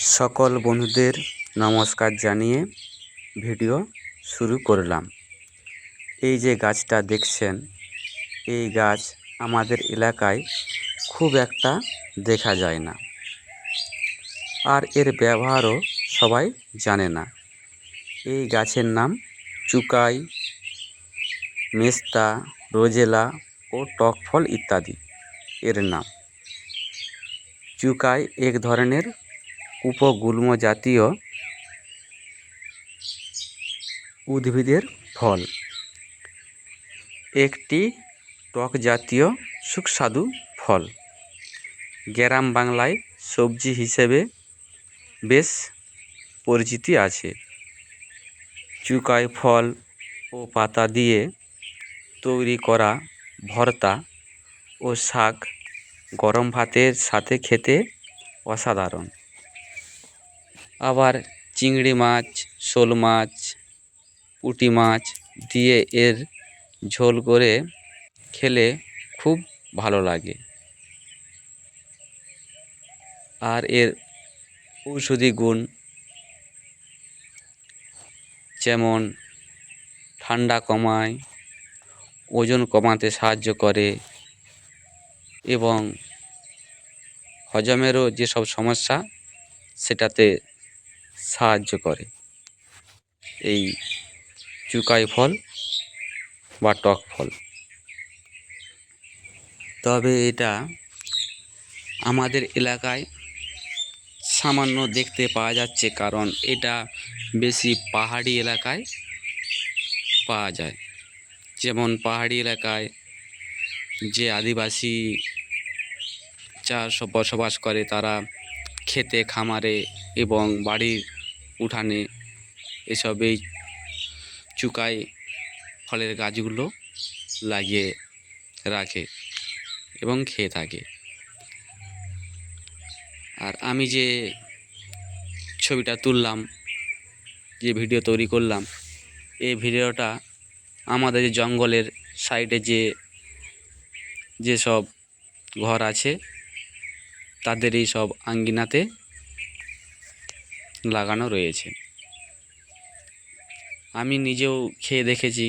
সকল বন্ধুদের নমস্কার জানিয়ে ভিডিও শুরু করলাম। এই যে গাছটা দেখছেন, এই গাছ আমাদের এলাকায় খুব একটা দেখা যায় না, আর এর ব্যবহারও সবাই জানে না। এই গাছের নাম চুকাই, মেস্তা, রোজেলা ও টক ফল ইত্যাদি এর নাম। চুকাই এক ধরনের উপগুল্ম জাতীয় উদ্ভিদের ফল, একটি টক জাতীয় সুস্বাদু ফল। গ্রাম বাংলায় সবজি হিসেবে বেশ পরিচিতি আছে। চুকাই ফল ও পাতা দিয়ে তৈরি করা ভর্তা ও শাক গরম ভাতের সাথে খেতে অসাধারণ। আবার চিংড়ি মাছ, শোল মাছ, পুঁটি মাছ দিয়ে এর ঝোল করে খেলে খুব ভালো লাগে। আর এর ঔষধি গুণ যেমন ঠান্ডা কমায়, ওজন কমাতে সাহায্য করে এবং হজমেরও যেসব সমস্যা সেটাতে সাহায্য করে এই চুকাই ফল বা টক ফল। তবে এটা আমাদের এলাকায় সামান্য দেখতে পাওয়া যাচ্ছে, কারণ এটা বেশি পাহাড়ি এলাকায় পাওয়া যায়। যেমন পাহাড়ি এলাকায় যে আদিবাসী বসবাস করে, তারা খেতে, খামারে এবং বাড়ির উঠানে এসব এই চুকাই ফলের গাছগুলো লাগিয়ে রাখে এবং খেয়ে থাকে। আর আমি যে ছবিটা তুললাম, যে ভিডিও তৈরি করলাম, এই ভিডিওটা আমাদের জঙ্গলের সাইডে যেসব ঘর আছে তাদের এই সব আঙ্গিনাতে লাগানো রয়েছে। আমি নিজেও খেয়ে দেখেছি,